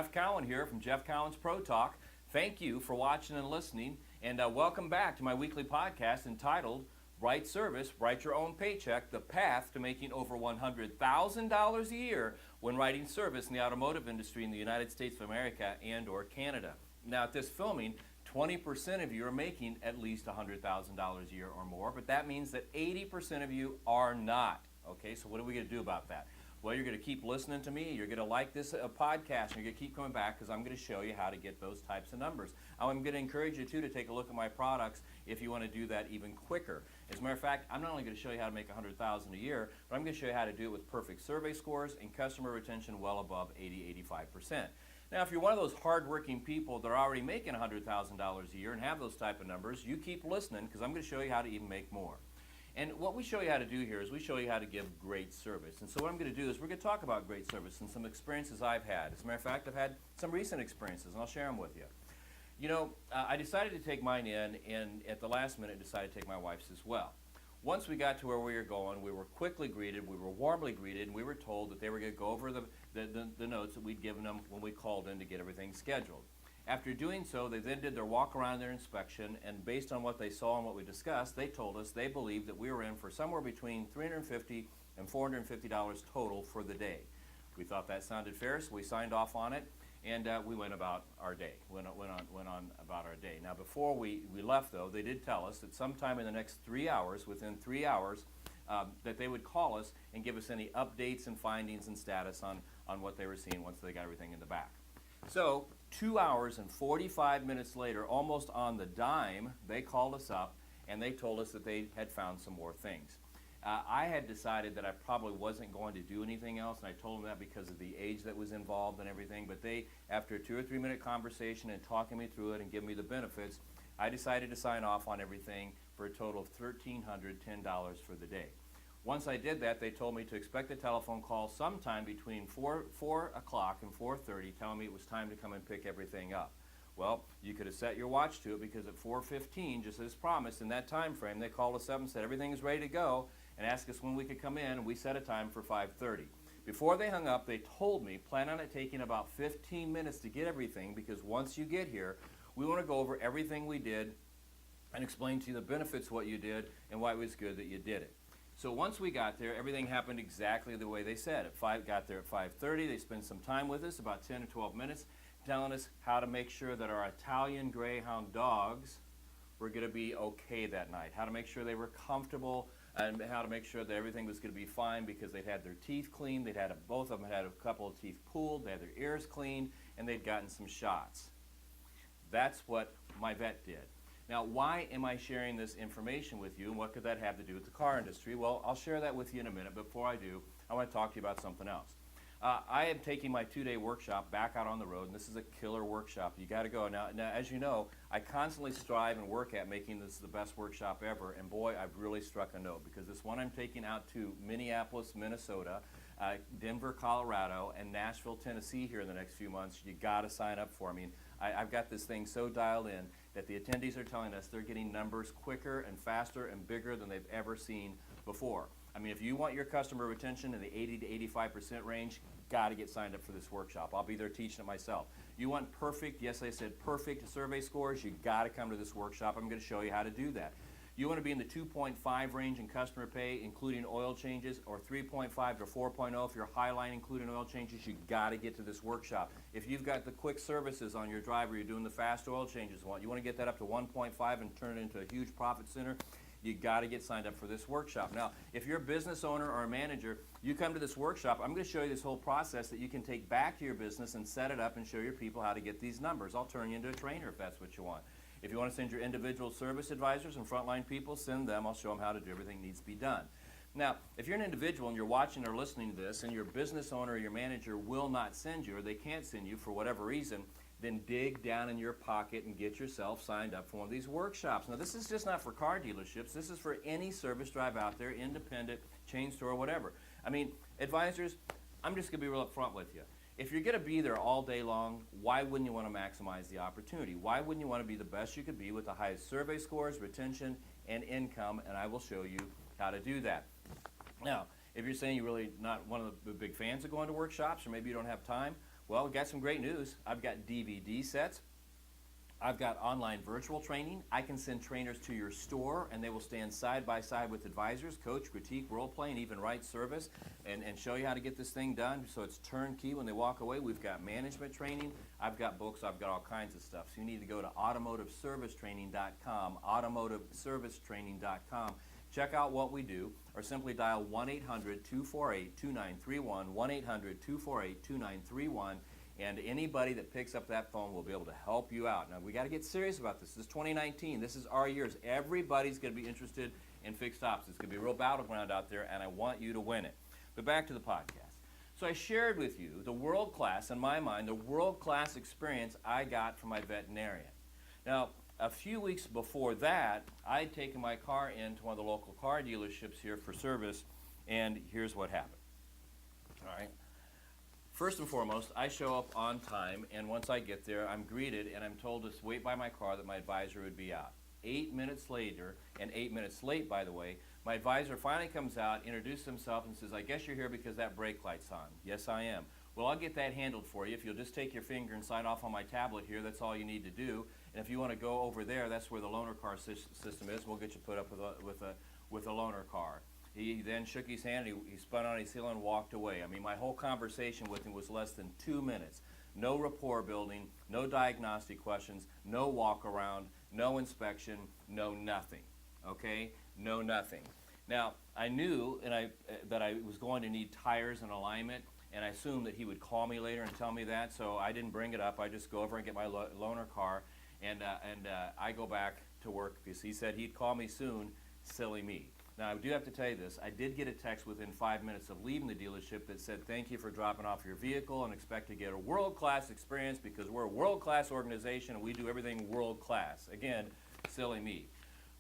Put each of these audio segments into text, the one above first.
Jeff Cowan here from Jeff Cowan's Pro Talk. Thank you for watching and listening, and welcome back to my weekly podcast entitled Right Service, Write Your Own Paycheck, The Path to Making Over $100,000 a Year when writing service in the automotive industry in the United States of America and or Canada. Now at this filming, 20% of you are making at least $100,000 a year or more, but that means that 80% of you are not. Okay, so what are we going to do about that? Well, you're going to keep listening to me. You're going to like this podcast, and you're going to keep coming back because I'm going to show you how to get those types of numbers. I'm going to encourage you, too, to take a look at my products if you want to do that even quicker. As a matter of fact, I'm not only going to show you how to make $100,000 a year, but I'm going to show you how to do it with perfect survey scores and customer retention well above 80-85%. Now, if you're one of those hardworking people that are already making $100,000 a year and have those type of numbers, you keep listening because I'm going to show you how to even make more. And what we show you how to do here is we show you how to give great service. And so what I'm going to do is we're going to talk about great service and some experiences I've had. As a matter of fact, I've had some recent experiences, and I'll share them with you. You know, I decided to take mine in, and at the last minute decided to take my wife's as well. Once we got to where we were going, we were quickly greeted, we were warmly greeted, and we were told that they were going to go over the notes that we'd given them when we called in to get everything scheduled. After doing so, they then did their walk around their inspection, and based on what they saw and what we discussed, they told us they believed that we were in for somewhere between $350 and $450 total for the day. We thought that sounded fair, so we signed off on it, and we went about our day. Went on about our day. Now, before we left, though, they did tell us that sometime in the next 3 hours, within 3 hours, that they would call us and give us any updates and findings and status on what they were seeing once they got everything in the back. So 2 hours and 45 minutes later, almost on the dime, they called us up and they told us that they had found some more things. I had decided that I probably wasn't going to do anything else, and I told them that because of the age that was involved and everything, but they, after a 2 or 3 minute conversation and talking me through it and giving me the benefits, I decided to sign off on everything for a total of $1,310 for the day. Once I did that, they told me to expect a telephone call sometime between 4 o'clock and 4:30 telling me it was time to come and pick everything up. Well, you could have set your watch to it because at 4:15, just as promised, in that time frame, they called us up and said everything is ready to go and asked us when we could come in, and we set a time for 5:30. Before they hung up, they told me, plan on it taking about 15 minutes to get everything because once you get here, we want to go over everything we did and explain to you the benefits of what you did and why it was good that you did it. So once we got there, everything happened exactly the way they said. Got there at 5:30. They spent some time with us, about 10 or 12 minutes, telling us how to make sure that our Italian Greyhound dogs were going to be okay that night, how to make sure they were comfortable, and how to make sure that everything was going to be fine because they'd had their teeth cleaned. Both of them had a couple of teeth pulled. They had their ears cleaned, and they'd gotten some shots. That's what my vet did. Now, why am I sharing this information with you, and what could that have to do with the car industry? Well, I'll share that with you in a minute, but before I do, I want to talk to you about something else. I am taking my 2-day workshop back out on the road, and this is a killer workshop. You got to go. Now, as you know, I constantly strive and work at making this the best workshop ever, and boy, I've really struck a note because this one I'm taking out to Minneapolis, Minnesota, Denver, Colorado, and Nashville, Tennessee here in the next few months. You got to sign up for. I mean, I've got this thing so dialed in that the attendees are telling us they're getting numbers quicker and faster and bigger than they've ever seen before. I mean, if you want your customer retention in the 80 to 85% range, got to get signed up for this workshop. I'll be there teaching it myself. You want perfect, yes, I said perfect survey scores, you got to come to this workshop. I'm going to show you how to do that. You want to be in the 2.5 range in customer pay, including oil changes, or 3.5 to 4.0 if you're highline, including oil changes, you got to get to this workshop. If you've got the quick services on your driver, you're doing the fast oil changes, you want to get that up to 1.5 and turn it into a huge profit center, you got to get signed up for this workshop. Now, if you're a business owner or a manager, you come to this workshop, I'm going to show you this whole process that you can take back to your business and set it up and show your people how to get these numbers. I'll turn you into a trainer if that's what you want. If you want to send your individual service advisors and frontline people, send them. I'll show them how to do everything that needs to be done. Now, if you're an individual and you're watching or listening to this and your business owner or your manager will not send you or they can't send you for whatever reason, then dig down in your pocket and get yourself signed up for one of these workshops. Now, this is just not for car dealerships. This is for any service drive out there, independent, chain store, whatever. I mean, advisors, I'm just going to be real up front with you. If you're going to be there all day long, why wouldn't you want to maximize the opportunity? Why wouldn't you want to be the best you could be with the highest survey scores, retention, and income? And I will show you how to do that. Now, if you're saying you're really not one of the big fans of going to workshops, or maybe you don't have time, Well, we've got some great news. I've got DVD sets. I've got online virtual training. I can send trainers to your store, and they will stand side by side with advisors, coach, critique, role play, and even right service, and show you how to get this thing done so it's turnkey when they walk away. We've got management training. I've got books. I've got all kinds of stuff. So you need to go to automotiveservicetraining.com, automotiveservicetraining.com. Check out what we do, or simply dial 1-800-248-2931, 1-800-248-2931. And anybody that picks up that phone will be able to help you out. Now, we got to get serious about this. This is 2019. This is our years. Everybody's going to be interested in fixed ops. It's going to be a real battleground out there, and I want you to win it. But back to the podcast. So I shared with you the world-class, in my mind, the world-class experience I got from my veterinarian. Now, a few weeks before that, I'd taken my car into one of the local car dealerships here for service, and here's what happened. All right. First and foremost, I show up on time, and once I get there, I'm greeted, and I'm told to wait by my car that my advisor would be out. 8 minutes later, and 8 minutes late, by the way, my advisor finally comes out, introduces himself, and says, I guess you're here because that brake light's on. Yes, I am. Well, I'll get that handled for you. If you'll just take your finger and sign off on my tablet here, that's all you need to do. And if you want to go over there, that's where the loaner car system is. We'll get you put up with a loaner car. He then shook his hand, he spun on his heel and walked away. I mean, my whole conversation with him was less than 2 minutes. No rapport building, no diagnostic questions, no walk around, no inspection, no nothing. Okay? No nothing. Now, I knew that I was going to need tires and alignment, and I assumed that he would call me later and tell me that, so I didn't bring it up. I just go over and get my loaner car, and I go back to work because he said he'd call me soon. Silly me. Now, I do have to tell you this. I did get a text within 5 minutes of leaving the dealership that said, thank you for dropping off your vehicle and expect to get a world-class experience because we're a world-class organization and we do everything world-class. Again, silly me.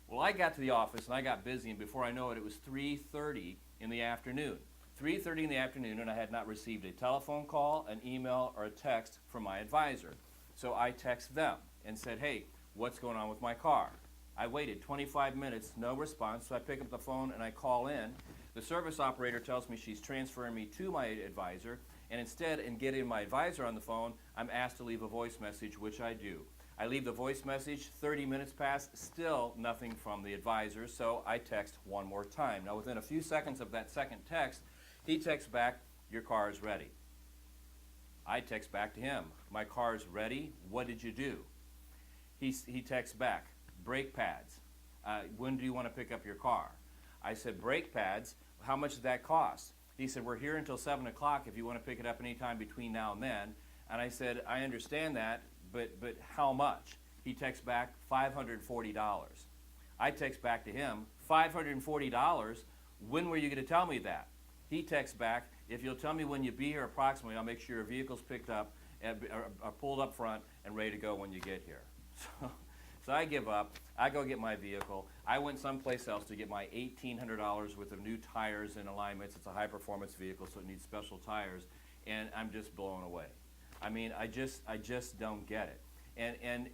Well, I got to the office and I got busy, and before I know it, it was 3:30 in the afternoon. 3:30 in the afternoon, and I had not received a telephone call, an email, or a text from my advisor. So I text them and said, hey, what's going on with my car? I waited 25 minutes, no response, so I pick up the phone and I call in. The service operator tells me she's transferring me to my advisor, and instead, in getting my advisor on the phone, I'm asked to leave a voice message, which I do. I leave the voice message, 30 minutes pass, still nothing from the advisor, so I text one more time. Now, within a few seconds of that second text, he texts back, your car is ready. I text back to him, my car is ready, what did you do? He texts back, brake pads. When do you want to pick up your car? I said, brake pads, how much does that cost? He said, we're here until 7 o'clock if you want to pick it up anytime between now and then. And I said, I understand that, but how much? He texts back, $540. I text back to him, $540? When were you going to tell me that? He texts back, if you'll tell me when you be here approximately, I'll make sure your vehicle's picked up, are pulled up front, and ready to go when you get here. So I give up. I go get my vehicle. I went someplace else to get my $1,800 worth of new tires and alignments. It's a high-performance vehicle, so it needs special tires, and I'm just blown away. I mean, I just don't get it. And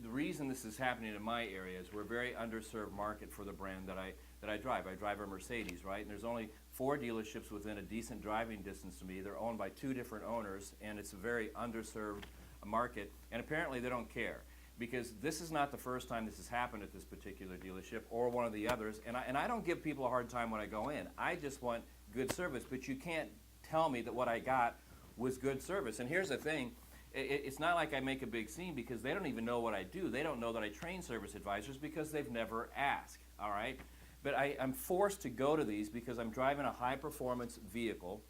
the reason this is happening in my area is we're a very underserved market for the brand that I drive. I drive a Mercedes, right? And there's only 4 dealerships within a decent driving distance to me. They're owned by 2 different owners, and it's a very underserved market, and apparently they don't care. Because this is not the first time this has happened at this particular dealership or one of the others. And I don't give people a hard time when I go in. I just want good service. But you can't tell me that what I got was good service. And here's the thing. It's not like I make a big scene because they don't even know what I do. They don't know that I train service advisors because they've never asked. All right? But I'm forced to go to these because I'm driving a high-performance vehicle.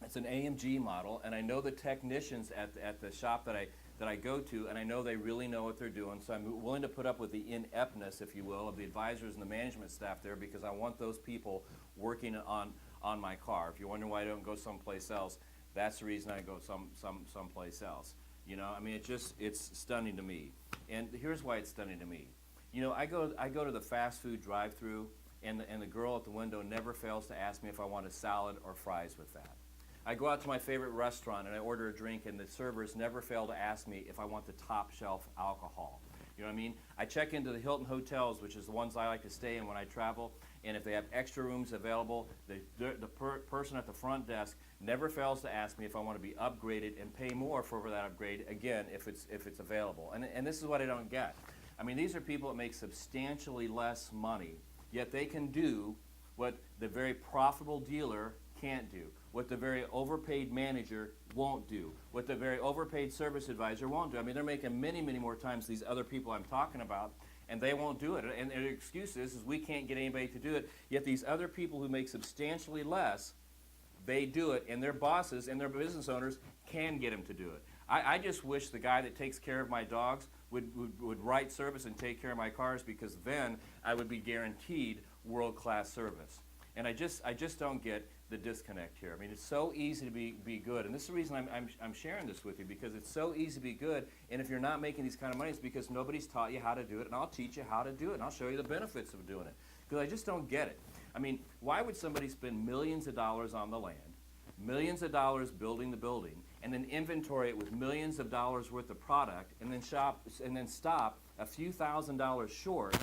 It's an AMG model. And I know the technicians at the shop that I go to, and I know they really know what they're doing, so I'm willing to put up with the ineptness, if you will, of the advisors and the management staff there because I want those people working on my car. If you're wondering why I don't go someplace else, that's the reason I go someplace else. You know, I mean, it's stunning to me. And here's why it's stunning to me. You know, I go to the fast food drive-through, and the girl at the window never fails to ask me if I want a salad or fries with that. I go out to my favorite restaurant and I order a drink, and the servers never fail to ask me if I want the top shelf alcohol. You know what I mean? I check into the Hilton hotels, which is the ones I like to stay in when I travel, And if they have extra rooms available, the person at the front desk never fails to ask me if I want to be upgraded and pay more for that upgrade, again, if it's available. And this is what I don't get. I mean, these are people that make substantially less money, yet they can do what the very profitable dealer can't do, what the very overpaid manager won't do, what the very overpaid service advisor won't do. I mean, they're making many, many more times these other people I'm talking about, and they won't do it. And their excuse is we can't get anybody to do it, yet these other people who make substantially less, they do it, and their bosses and their business owners can get them to do it. I just wish the guy that takes care of my dogs would write service and take care of my cars, because then I would be guaranteed world-class service. And I just don't get the disconnect here. I mean, it's so easy to be good, and this is the reason I'm sharing this with you, because it's so easy to be good, and if you're not making these kind of money, it's because nobody's taught you how to do it, and I'll teach you how to do it, and I'll show you the benefits of doing it, because I just don't get it. I mean, why would somebody spend millions of dollars on the land, millions of dollars building the building, and then inventory it with millions of dollars worth of product, and then stop a few $1,000s short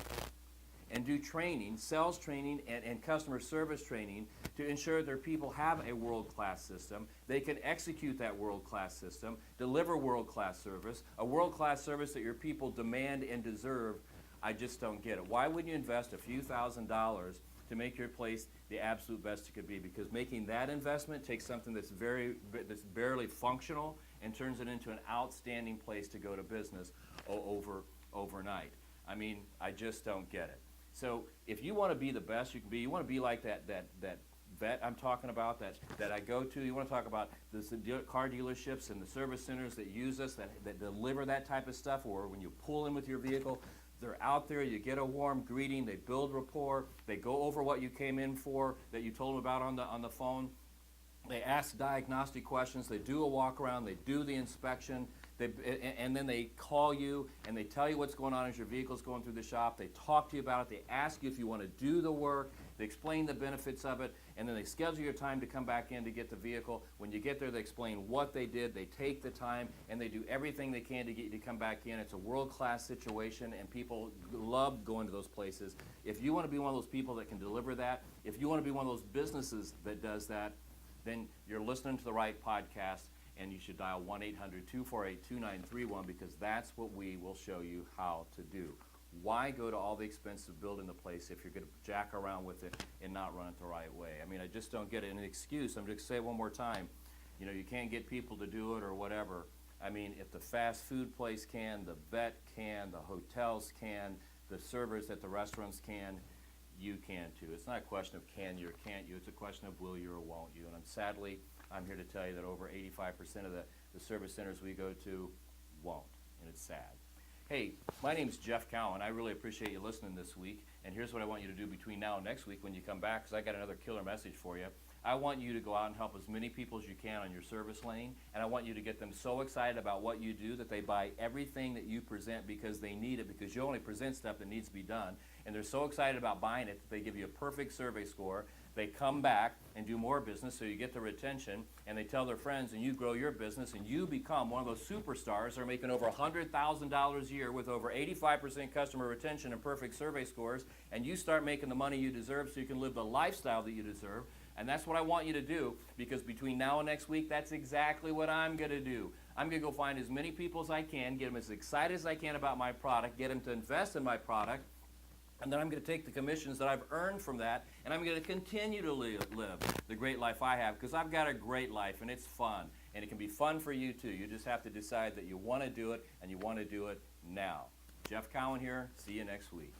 and do training, sales training, and customer service training to ensure their people have a world-class system, they can execute that world-class system, deliver world-class service, a world-class service that your people demand and deserve? I just don't get it. Why wouldn't you invest a few $1,000s to make your place the absolute best it could be? Because making that investment takes something that's barely functional and turns it into an outstanding place to go to business overnight. I mean, I just don't get it. So if you want to be the best you can be, you want to be like that vet I'm talking about that I go to, you want to talk about the car dealerships and the service centers that use us, that deliver that type of stuff, or when you pull in with your vehicle, they're out there, you get a warm greeting, they build rapport, they go over what you came in for, that you told them about on the phone, they ask diagnostic questions, they do a walk around, they do the inspection, and then they call you and they tell you what's going on as your vehicle's going through the shop. They talk to you about it. They ask you if you want to do the work. They explain the benefits of it, and then they schedule your time to come back in to get the vehicle. When you get there, they explain what they did. They take the time, and they do everything they can to get you to come back in. It's a world-class situation, and people love going to those places. If you want to be one of those people that can deliver that, if you want to be one of those businesses that does that, then you're listening to the right podcast, and you should dial 1-800-248-2931, because that's what we will show you how to do. Why go to all the expense of building the place if you're going to jack around with it and not run it the right way? I mean, I just don't get it. And an excuse, I'm just going to say it one more time, you can't get people to do it or whatever. I mean, if the fast food place can, the vet can, the hotels can, the servers at the restaurants can, you can too. It's not a question of can you or can't you, it's a question of will you or won't you. And sadly, I'm here to tell you that over 85% of the service centers we go to won't, and it's sad. Hey, my name's Jeff Cowan. I really appreciate you listening this week, and here's what I want you to do between now and next week when you come back, because I got another killer message for you. I want you to go out and help as many people as you can on your service lane, and I want you to get them so excited about what you do that they buy everything that you present because they need it, because you only present stuff that needs to be done, and they're so excited about buying it that they give you a perfect survey score. They come back and do more business, so you get the retention, and they tell their friends, and you grow your business, and you become one of those superstars that are making over $100,000 a year with over 85% customer retention and perfect survey scores, and you start making the money you deserve so you can live the lifestyle that you deserve. And that's what I want you to do, because between now and next week, that's exactly what I'm going to do. I'm going to go find as many people as I can, get them as excited as I can about my product, get them to invest in my product, and then I'm going to take the commissions that I've earned from that, and I'm going to continue to live the great life I have, because I've got a great life, and it's fun. And it can be fun for you, too. You just have to decide that you want to do it, and you want to do it now. Jeff Cowan here. See you next week.